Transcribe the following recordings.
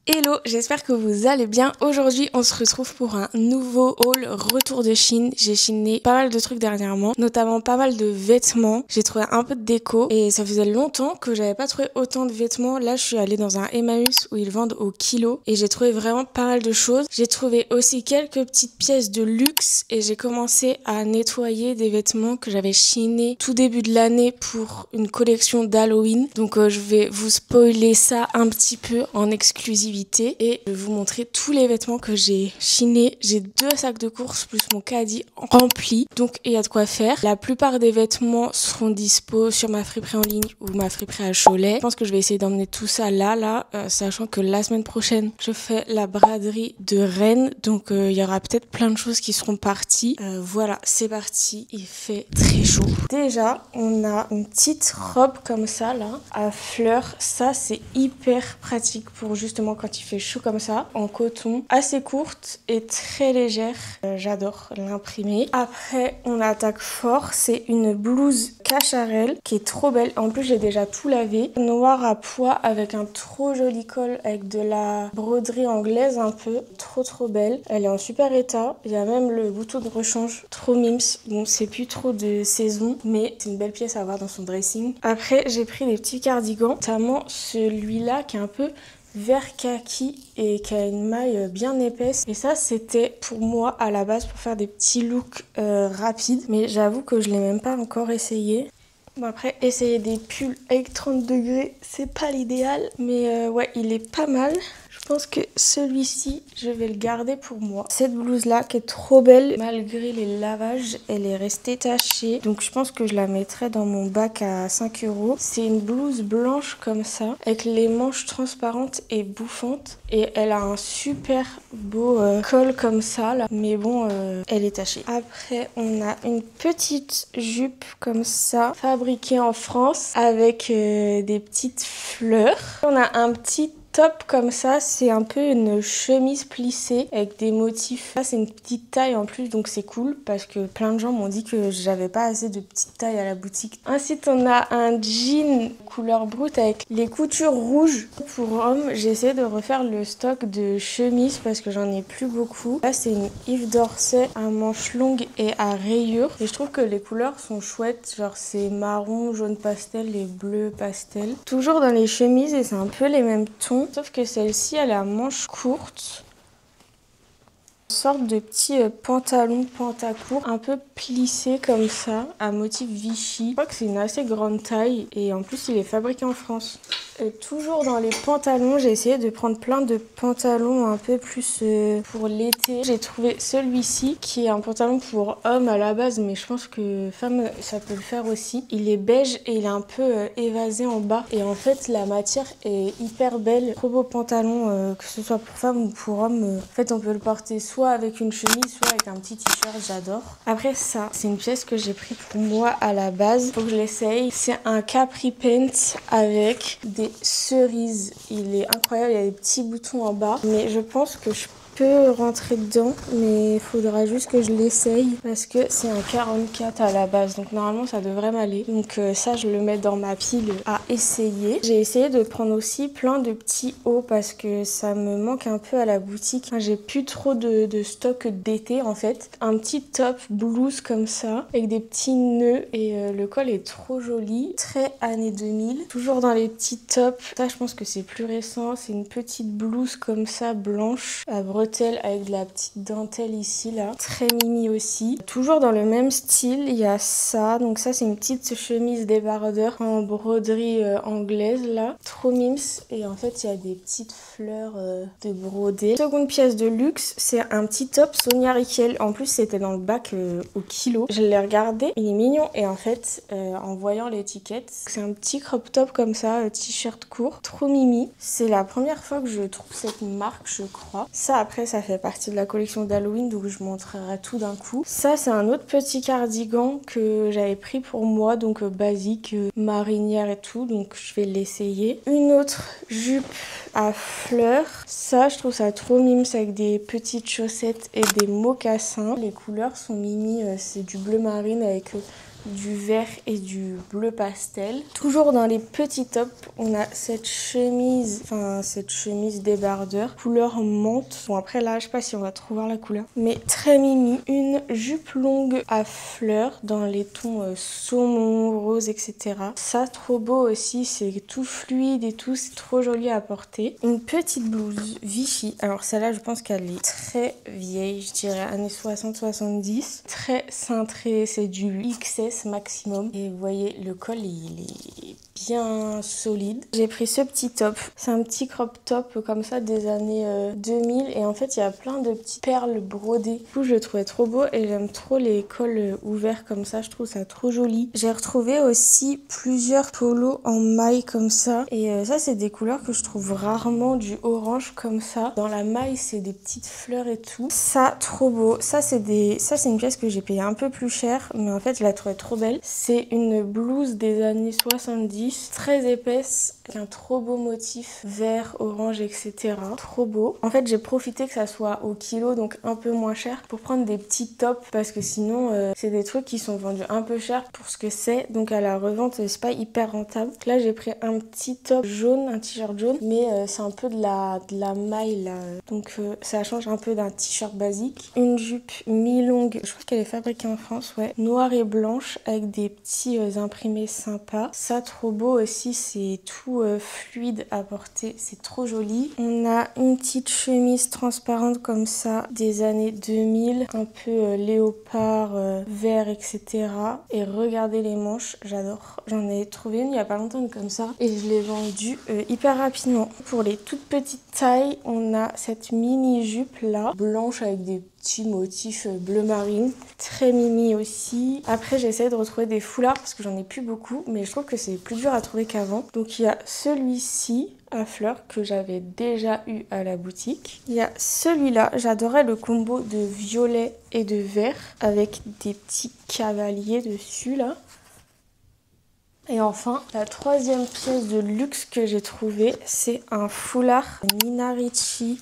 Hello, j'espère que vous allez bien. Aujourd'hui, on se retrouve pour un nouveau haul retour de Chine. J'ai chiné pas mal de trucs dernièrement, notamment pas mal de vêtements. J'ai trouvé un peu de déco et ça faisait longtemps que j'avais pas trouvé autant de vêtements. Là, je suis allée dans un Emmaüs où ils vendent au kilo et j'ai trouvé vraiment pas mal de choses. J'ai trouvé aussi quelques petites pièces de luxe et j'ai commencé à nettoyer des vêtements que j'avais chinés tout début de l'année pour une collection d'Halloween. Donc je vais vous spoiler ça un petit peu en exclusivité et je vais vous montrer tous les vêtements que j'ai chinés. J'ai 2 sacs de course plus mon caddie rempli, donc il y a de quoi faire. La plupart des vêtements seront dispo sur ma friperie en ligne ou ma friperie à Cholet. Je pense que je vais essayer d'emmener tout ça là, sachant que la semaine prochaine je fais la braderie de Rennes, donc il y aura peut-être plein de choses qui seront parties. Voilà, c'est parti, il fait très chaud. Déjà, on a une petite robe comme ça là, à fleurs. Ça c'est hyper pratique pour justement quand il fait chaud comme ça, en coton, assez courte et très légère. J'adore l'imprimer. Après, on attaque fort. C'est une blouse cacharel qui est trop belle. En plus, j'ai déjà tout lavé. Noir à pois avec un trop joli col avec de la broderie anglaise un peu. Trop belle. Elle est en super état. Il y a même le bouton de rechange. Trop mimes. Bon, c'est plus trop de saison, mais c'est une belle pièce à avoir dans son dressing. Après, j'ai pris des petits cardigans, notamment celui-là qui est un peu vert kaki et qui a une maille bien épaisse. Et ça, c'était pour moi à la base pour faire des petits looks rapides. Mais j'avoue que je l'ai même pas encore essayé. Bon, après, essayer des pulls avec 30 degrés, c'est pas l'idéal. Mais ouais, il est pas mal. Je pense que celui-ci, je vais le garder pour moi. Cette blouse-là qui est trop belle, malgré les lavages, elle est restée tachée. Donc je pense que je la mettrai dans mon bac à 5 €. C'est une blouse blanche comme ça, avec les manches transparentes et bouffantes. Et elle a un super beau col comme ça, là. Mais bon, elle est tachée. Après, on a une petite jupe comme ça, fabriquée en France, avec des petites fleurs. On a un petit top comme ça, c'est un peu une chemise plissée avec des motifs. Ça, c'est une petite taille en plus, donc c'est cool parce que plein de gens m'ont dit que j'avais pas assez de petite taille à la boutique. Ensuite, on a un jean couleur brute avec les coutures rouges. Pour hommes, j'ai essayé de refaire le stock de chemises parce que j'en ai plus beaucoup. Là, c'est une Yves Dorset à manches longues et à rayures. Et je trouve que les couleurs sont chouettes, genre c'est marron, jaune pastel et bleu pastel. Toujours dans les chemises et c'est un peu les mêmes tons. Sauf que celle-ci, elle est à manches courtes. Une sorte de petit pantalon pantacourt, un peu plissé comme ça, à motif Vichy. Je crois que c'est une assez grande taille et en plus, il est fabriqué en France. Et toujours dans les pantalons, j'ai essayé de prendre plein de pantalons un peu plus pour l'été. J'ai trouvé celui-ci qui est un pantalon pour homme à la base, mais je pense que femme, ça peut le faire aussi. Il est beige et il est un peu évasé en bas. Et en fait, la matière est hyper belle. Trop beau pantalon, que ce soit pour femme ou pour homme. En fait, on peut le porter soit avec une chemise, soit avec un petit t-shirt, j'adore. Après ça, c'est une pièce que j'ai pris pour moi à la base. Faut que je l'essaye. C'est un capri pant avec des cerises. Il est incroyable, il y a des petits boutons en bas. Mais je pense que je peux rentrer dedans, mais il faudra juste que je l'essaye parce que c'est un 44 à la base, donc normalement ça devrait m'aller. Donc ça, je le mets dans ma pile à essayer. J'ai essayé de prendre aussi plein de petits hauts parce que ça me manque un peu à la boutique. Enfin, j'ai plus trop de stock d'été en fait. Un petit top blouse comme ça avec des petits nœuds et le col est trop joli, très années 2000. Toujours dans les petits tops. Ça, je pense que c'est plus récent. C'est une petite blouse comme ça blanche à bretelles avec de la petite dentelle ici là, très mimi aussi. Toujours dans le même style, il y a ça, donc ça c'est une petite chemise débardeur en broderie anglaise là, trop mimes. Et en fait il y a des petites fleurs de brodé. Seconde pièce de luxe, c'est un petit top Sonia Rykiel. En plus c'était dans le bac au kilo. Je l'ai regardé, il est mignon et en fait en voyant l'étiquette, c'est un petit crop top comme ça, t-shirt court, trop mimi. C'est la première fois que je trouve cette marque, je crois. Ça après ça fait partie de la collection d'Halloween, donc je montrerai tout d'un coup. Ça c'est un autre petit cardigan que j'avais pris pour moi, donc basique, marinière et tout, donc je vais l'essayer. Une autre jupe à fleurs, ça je trouve ça trop mimes avec des petites chaussettes et des mocassins. Les couleurs sont mimi, c'est du bleu marine avec du vert et du bleu pastel. Toujours dans les petits tops, on a cette chemise débardeur couleur menthe. Bon après là, je sais pas si on va trop voir la couleur, mais très mimi. Une jupe longue à fleurs dans les tons saumon, rose, etc. Ça, trop beau aussi, c'est tout fluide et tout, c'est trop joli à porter. Une petite blouse Vichy. Alors celle-là, je pense qu'elle est très vieille, je dirais années 60-70. Très cintrée, c'est du XS maximum. Et vous voyez, le col, il est bien solide. J'ai pris ce petit top. C'est un petit crop top comme ça des années 2000. Et en fait, il y a plein de petites perles brodées. Du coup, je le trouvais trop beau et j'aime trop les cols ouverts comme ça. Je trouve ça trop joli. J'ai retrouvé aussi plusieurs polos en maille comme ça. Et ça, c'est des couleurs que je trouve rarement, du orange comme ça. Dans la maille, c'est des petites fleurs et tout. Ça, trop beau. Ça, c'est une pièce que j'ai payé un peu plus cher. Mais en fait, je la trouvais trop belle. C'est une blouse des années 70. Très épaisse. Avec un trop beau motif vert, orange, etc. Trop beau. En fait, j'ai profité que ça soit au kilo, donc un peu moins cher, pour prendre des petits tops. Parce que sinon, c'est des trucs qui sont vendus un peu cher pour ce que c'est. Donc à la revente, c'est pas hyper rentable. Là, j'ai pris un petit top jaune, un t-shirt jaune. Mais c'est un peu de la maille là. Donc ça change un peu d'un t-shirt basique. Une jupe mi-longue, je crois qu'elle est fabriquée en France, ouais. Noire et blanche avec des petits imprimés sympas. Ça, trop beau aussi, c'est tout fluide à porter, c'est trop joli. On a une petite chemise transparente comme ça des années 2000, un peu léopard, vert, etc. Et regardez les manches, j'adore. J'en ai trouvé une il y a pas longtemps une comme ça et je l'ai vendue hyper rapidement. Pour les toutes petites tailles, on a cette mini jupe là, blanche avec des petits motifs bleu marine, très mimi aussi. Après, j'essaie de retrouver des foulards parce que j'en ai plus beaucoup, mais je trouve que c'est plus dur à trouver qu'avant. Donc il y a celui-ci à fleurs que j'avais déjà eu à la boutique. Il y a celui-là, j'adorais le combo de violet et de vert avec des petits cavaliers dessus là. Et enfin, la troisième pièce de luxe que j'ai trouvée, c'est un foulard Nina Ricci.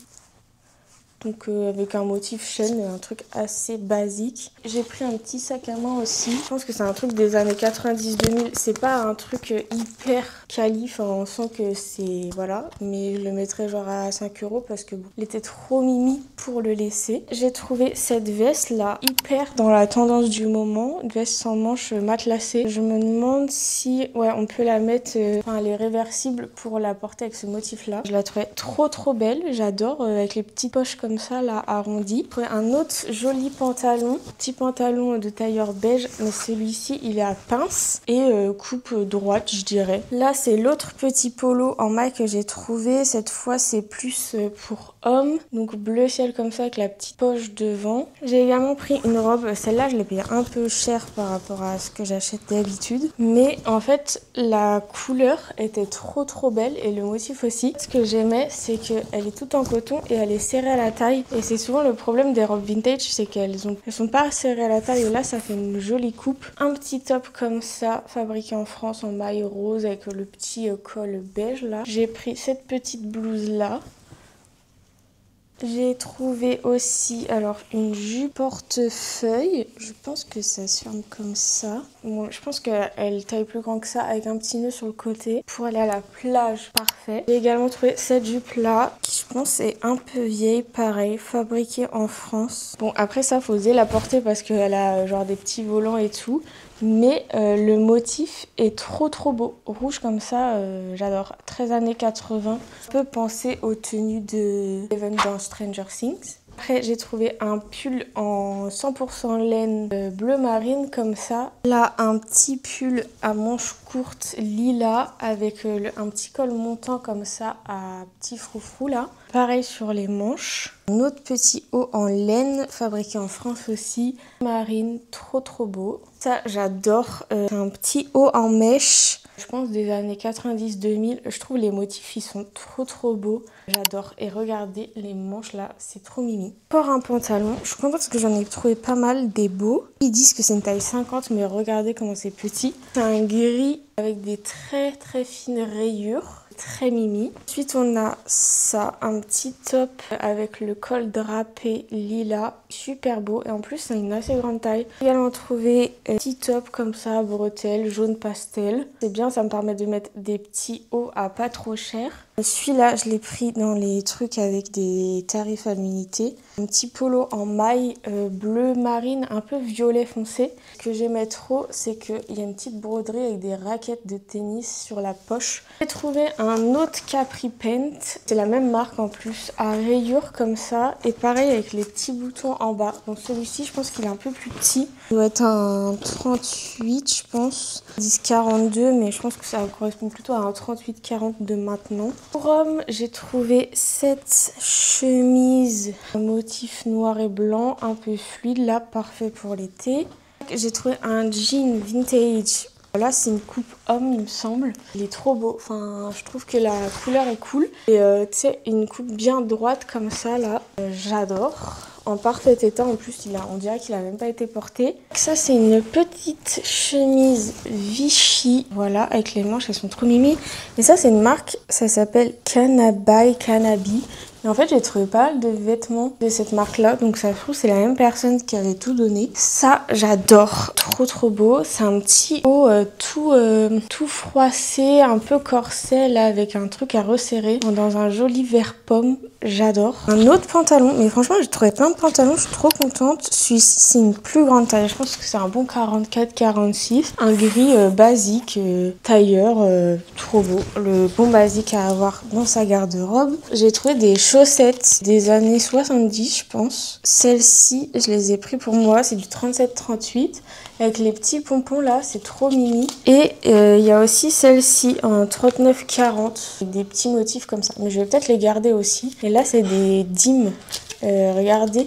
Donc avec un motif chaîne, un truc assez basique. J'ai pris un petit sac à main aussi. Je pense que c'est un truc des années 90-2000. C'est pas un truc hyper quali. Enfin, on sent que c'est... Voilà. Mais je le mettrais genre à 5 € parce que bon, il était trop mimi pour le laisser. J'ai trouvé cette veste là, hyper dans la tendance du moment. Une veste sans manches matelassée. Je me demande si... Ouais, on peut la mettre... Enfin, elle est réversible pour la porter avec ce motif là. Je la trouvais trop belle. J'adore avec les petites poches comme ça là arrondi. Un autre joli pantalon, petit pantalon de tailleur beige, mais celui-ci il est à pince et coupe droite je dirais. Là c'est l'autre petit polo en maille que j'ai trouvé, cette fois c'est plus pour homme, donc bleu ciel comme ça avec la petite poche devant. J'ai également pris une robe, celle-là je l'ai payée un peu cher par rapport à ce que j'achète d'habitude, mais en fait la couleur était trop belle et le motif aussi. Ce que j'aimais c'est qu'elle est toute en coton et elle est serrée à la taille. Et c'est souvent le problème des robes vintage, c'est qu'elles sont pas serrées à la taille et là ça fait une jolie coupe. Un petit top comme ça, fabriqué en France en maille rose avec le petit col beige là. J'ai pris cette petite blouse là. J'ai trouvé aussi alors une jupe portefeuille, je pense que ça se ferme comme ça. Bon, je pense qu'elle taille plus grand que ça avec un petit nœud sur le côté pour aller à la plage, parfait. J'ai également trouvé cette jupe là qui je pense est un peu vieille, pareil, fabriquée en France. Bon après ça faut oser la porter parce qu'elle a genre des petits volants et tout. Mais le motif est trop beau. Rouge comme ça, j'adore. 13 années 80. On peut penser aux tenues de Eleven dans Stranger Things. Après, j'ai trouvé un pull en 100% laine bleu marine comme ça. Là, un petit pull à manches courtes lilas avec un petit col montant comme ça à petit froufrou là. Pareil sur les manches. Un autre petit haut en laine fabriqué en France aussi. Marine, trop beau. Ça, j'adore. C'est un petit haut en mèche. Je pense des années 90-2000. Je trouve les motifs, ils sont trop beaux. J'adore. Et regardez les manches là, c'est trop mimi. Encore un pantalon. Je suis contente parce que j'en ai trouvé pas mal des beaux. Ils disent que c'est une taille 50, mais regardez comment c'est petit. C'est un gris avec des très fines rayures. très mimi. Ensuite on a ça, un petit top avec le col drapé lilas, super beau et en plus c'est une assez grande taille. J'ai également trouvé un petit top comme ça, bretelles, jaune pastel. C'est bien, ça me permet de mettre des petits hauts à pas trop cher. Celui-là je l'ai pris dans les trucs avec des tarifs à l'unité. Un petit polo en maille bleu marine, un peu violet foncé. Ce que j'aimais trop, c'est qu'il y a une petite broderie avec des raquettes de tennis sur la poche. J'ai trouvé un autre Capri Paint, c'est la même marque en plus, à rayures comme ça, et pareil avec les petits boutons en bas. Donc celui-ci, je pense qu'il est un peu plus petit. Il doit être un 38, je pense. 10-42, mais je pense que ça correspond plutôt à un 38-40 de maintenant. Pour homme, j'ai trouvé cette chemise à motif noir et blanc, un peu fluide, là, parfait pour l'été. J'ai trouvé un jean vintage. Là, c'est une coupe homme, il me semble. Il est trop beau. Enfin, je trouve que la couleur est cool. Et tu sais, une coupe bien droite comme ça, là, j'adore. En parfait état, en plus, on dirait qu'il a même pas été porté. Ça, c'est une petite chemise Vichy. Voilà, avec les manches, elles sont trop mimi. Mais ça, c'est une marque, ça s'appelle Canabi. Et en fait, j'ai trouvé pas mal de vêtements de cette marque-là. Donc ça se trouve, c'est la même personne qui avait tout donné. Ça, j'adore. Trop beau. C'est un petit haut tout froissé, un peu corset, là, avec un truc à resserrer. Dans un joli vert pomme. J'adore. Un autre pantalon. Mais franchement, j'ai trouvé plein de pantalons. Je suis trop contente. Celui-ci, c'est une plus grande taille. Je pense que c'est un bon 44-46. Un gris basique, tailleur. Trop beau. Le bon basique à avoir dans sa garde-robe. J'ai trouvé des chaussettes des années 70, je pense. Celles-ci, je les ai pris pour moi. C'est du 37-38. Avec les petits pompons là, c'est trop mimi. Et il y a aussi celle-ci en 39-40. Avec des petits motifs comme ça. Mais je vais peut-être les garder aussi. Et là, c'est des dîmes. Regardez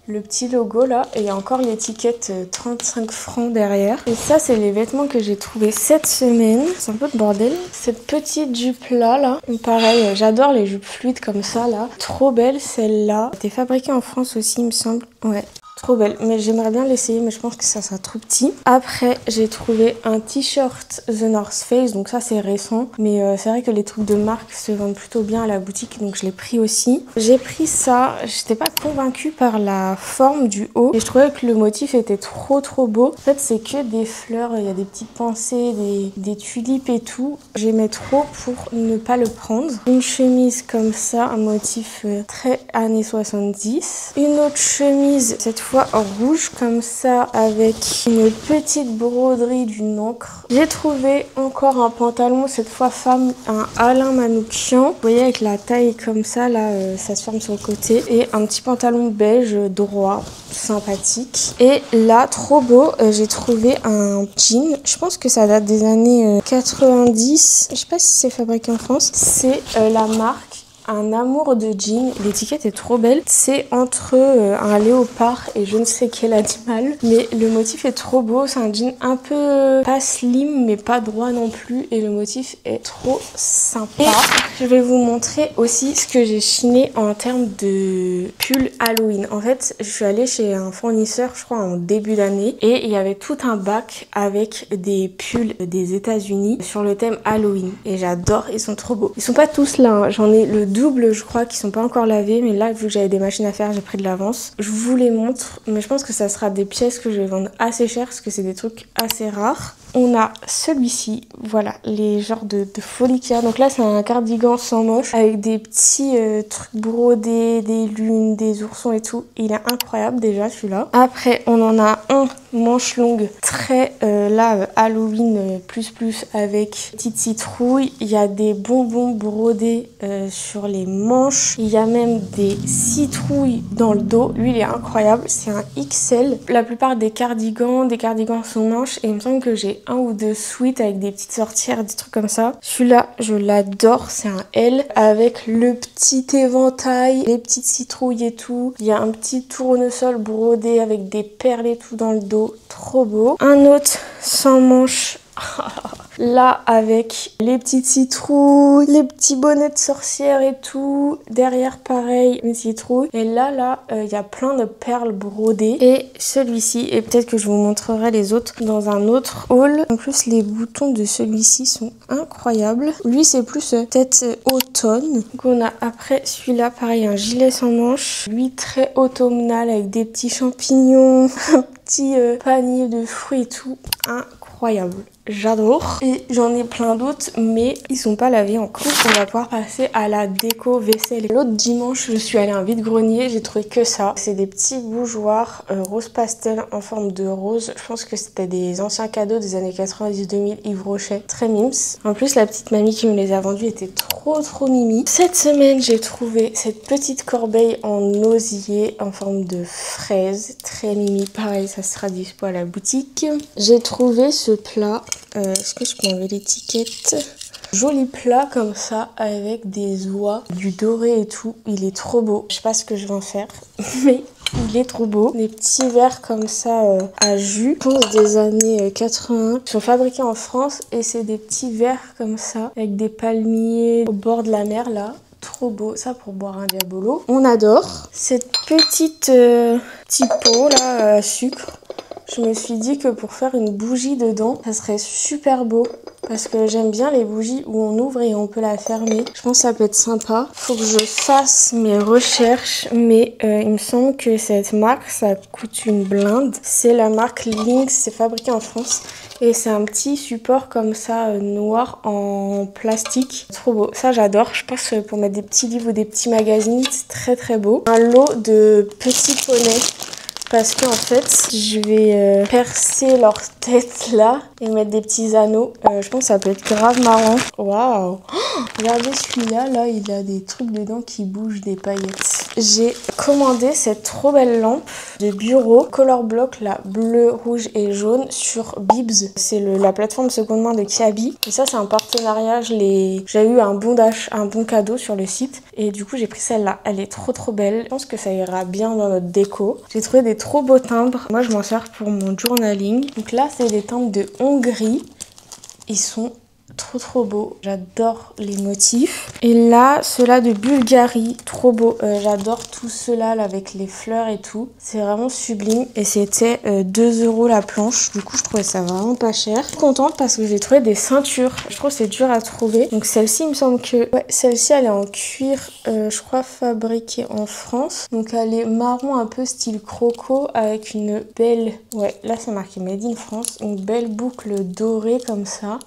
le petit logo là. Et il y a encore l'étiquette 35 francs derrière. Et ça, c'est les vêtements que j'ai trouvés cette semaine. C'est un peu de bordel. Cette petite jupe là. Pareil, j'adore les jupes fluides comme ça là. Trop belle celle-là. Elle était fabriquée en France aussi, il me semble. Ouais. Trop belle, mais j'aimerais bien l'essayer, mais je pense que ça sera trop petit. Après, j'ai trouvé un t-shirt The North Face, donc ça c'est récent. Mais c'est vrai que les trucs de marque se vendent plutôt bien à la boutique, donc je l'ai pris aussi. J'ai pris ça, j'étais pas convaincue par la forme du haut. Et je trouvais que le motif était trop beau. En fait, c'est que des fleurs, il y a des petites pensées, des tulipes et tout. J'aimais trop pour ne pas le prendre. Une chemise comme ça, un motif très années 70. Une autre chemise, cette fois rouge comme ça avec une petite broderie d'une encre. J'ai trouvé encore un pantalon, cette fois femme, un Alain Manoukian. Vous voyez avec la taille comme ça, là ça se ferme sur le côté. Et un petit pantalon beige droit, sympathique. Et là, trop beau, j'ai trouvé un jean. Je pense que ça date des années 90. Je sais pas si c'est fabriqué en France. C'est la marque Un amour de jean. L'étiquette est trop belle. C'est entre un léopard et je ne sais quel animal. Mais le motif est trop beau. C'est un jean un peu pas slim mais pas droit non plus. Et le motif est trop sympa. Et je vais vous montrer aussi ce que j'ai chiné en termes de pull Halloween. En fait, je suis allée chez un fournisseur, je crois en début d'année. Et il y avait tout un bac avec des pulls des États-Unis sur le thème Halloween. Et j'adore. Ils sont trop beaux. Ils sont pas tous là. Hein. J'en ai le double, je crois, qui sont pas encore lavés, mais là, vu que j'avais des machines à faire, j'ai pris de l'avance. Je vous les montre, mais je pense que ça sera des pièces que je vais vendre assez cher, parce que c'est des trucs assez rares. On a celui-ci, voilà, les genres de folie qu'il y a. Donc là, c'est un cardigan sans manches, avec des petits trucs brodés, des lunes, des oursons et tout. Il est incroyable déjà, celui-là. Après, on en a un manche longue, très Halloween plus avec petite citrouille. Il y a des bonbons brodés sur les manches. Il y a même des citrouilles dans le dos. Lui, il est incroyable. C'est un XL. La plupart des cardigans sans manches. Et il me semble que j'ai un ou deux sweats avec des petites sorcières, des trucs comme ça. Celui-là, je l'adore. C'est un L avec le petit éventail, les petites citrouilles et tout. Il y a un petit tournesol brodé avec des perles et tout dans le dos. Trop beau. Un autre sans manches. Là, avec les petites citrouilles, les petits bonnets de sorcière et tout. Derrière, pareil, une citrouille. Et là, il y a plein de perles brodées. Et celui-ci, et peut-être que je vous montrerai les autres dans un autre haul. En plus, les boutons de celui-ci sont incroyables. Lui, c'est plus peut-être automne. Donc on a après celui-là, pareil, un gilet sans manches. Lui, très automnal avec des petits champignons, un petit panier de fruits et tout. Incroyable. J'adore. Et j'en ai plein d'autres, mais ils sont pas lavés encore. On va pouvoir passer à la déco vaisselle. L'autre dimanche, je suis allée à un vide-grenier, j'ai trouvé que ça. C'est des petits bougeoirs rose pastel en forme de rose. Je pense que c'était des anciens cadeaux des années 90-2000 Yves Rocher. Très mimes. En plus, la petite mamie qui me les a vendus était trop mimi. Cette semaine, j'ai trouvé cette petite corbeille en osier en forme de fraise. Très mimi. Pareil, ça sera dispo à la boutique. J'ai trouvé ce plat. Est-ce que je peux enlever l'étiquette? Joli plat comme ça avec des oies, du doré et tout. Il est trop beau. Je sais pas ce que je vais en faire, mais il est trop beau. Des petits verres comme ça à jus. Je pense des années 80. Ils sont fabriqués en France et c'est des petits verres comme ça avec des palmiers au bord de la mer là. Trop beau, ça pour boire un diabolo. On adore. Cette petite petit pot là à sucre. Je me suis dit que pour faire une bougie dedans, ça serait super beau. Parce que j'aime bien les bougies où on ouvre et on peut la fermer. Je pense que ça peut être sympa. Faut que je fasse mes recherches. Mais il me semble que cette marque, ça coûte une blinde. C'est la marque Lynx, c'est fabriqué en France. Et c'est un petit support comme ça, noir en plastique. Trop beau. Ça, j'adore. Je pense pour mettre des petits livres ou des petits magazines, c'est très beau. Un lot de petits poneys. Parce qu'en fait, je vais percer leur tête là et mettre des petits anneaux. Je pense que ça peut être grave marrant. Waouh! Regardez celui-là, là, il a des trucs dedans qui bougent, des paillettes. J'ai commandé cette trop belle lampe de bureau, Color Block, là, bleu, rouge et jaune, sur Bibs. C'est la plateforme seconde main de Kiabi. Et ça, c'est un partenariat. J'ai eu un bon cadeau sur le site. Et du coup, j'ai pris celle-là. Elle est trop belle. Je pense que ça ira bien dans notre déco. J'ai trouvé des trop beaux timbres. Moi, je m'en sers pour mon journaling. Donc là, c'est des timbres de Hongrie. Ils sont trop beaux. J'adore les motifs. Et là, ceux-là de Bulgarie, trop beau. J'adore tout ceux-là là, avec les fleurs et tout. C'est vraiment sublime. Et c'était 2 € la planche. Du coup, je trouvais ça vraiment pas cher. Je suis contente parce que j'ai trouvé des ceintures. Je trouve que c'est dur à trouver. Donc celle-ci, il me semble que... Ouais, celle-ci, elle est en cuir, je crois, fabriquée en France. Donc elle est marron un peu style croco avec une belle... Ouais, là, c'est marqué Made in France. Une belle boucle dorée comme ça.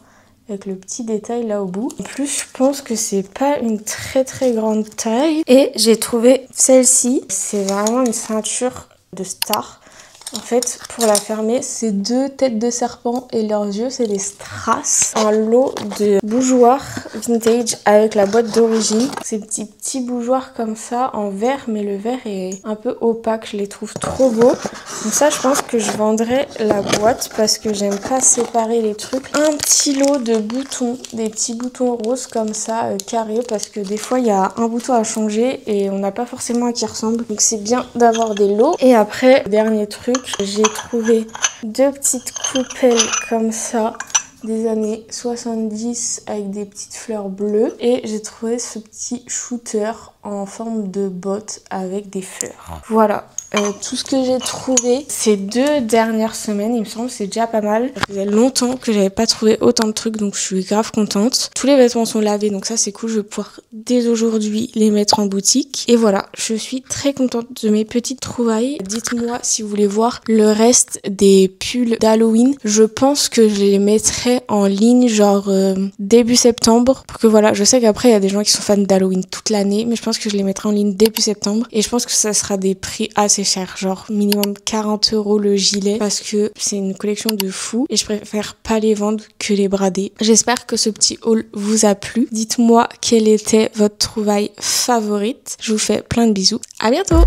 Avec le petit détail là au bout. En plus, je pense que c'est pas une très grande taille. Et j'ai trouvé celle-ci. C'est vraiment une ceinture de star. En fait, pour la fermer, c'est 2 têtes de serpent et leurs yeux, c'est des strass. Un lot de bougeoirs vintage avec la boîte d'origine. Ces petits bougeoirs comme ça en verre, mais le verre est un peu opaque. Je les trouve trop beaux. Donc ça, je pense que je vendrai la boîte parce que j'aime pas séparer les trucs. Un petit lot de boutons, des petits boutons roses comme ça, carrés, parce que des fois, il y a un bouton à changer et on n'a pas forcément un qui ressemble. Donc c'est bien d'avoir des lots. Et après, dernier truc, j'ai trouvé 2 petites coupelles comme ça des années 70 avec des petites fleurs bleues et j'ai trouvé ce petit shooter en forme de botte avec des fleurs. Voilà. Tout ce que j'ai trouvé ces 2 dernières semaines, il me semble, c'est déjà pas mal. Ça faisait longtemps que j'avais pas trouvé autant de trucs, donc je suis grave contente. Tous les vêtements sont lavés, donc ça c'est cool. Je vais pouvoir dès aujourd'hui les mettre en boutique. Et voilà, je suis très contente de mes petites trouvailles. Dites-moi si vous voulez voir le reste des pulls d'Halloween. Je pense que je les mettrai en ligne genre début septembre. Pour que voilà, je sais qu'après il y a des gens qui sont fans d'Halloween toute l'année, mais je pense que je les mettrai en ligne début septembre. Et je pense que ça sera des prix assez cher, genre minimum 40 € le gilet parce que c'est une collection de fou et je préfère pas les vendre que les brader. J'espère que ce petit haul vous a plu. Dites-moi quelle était votre trouvaille favorite. Je vous fais plein de bisous. À bientôt!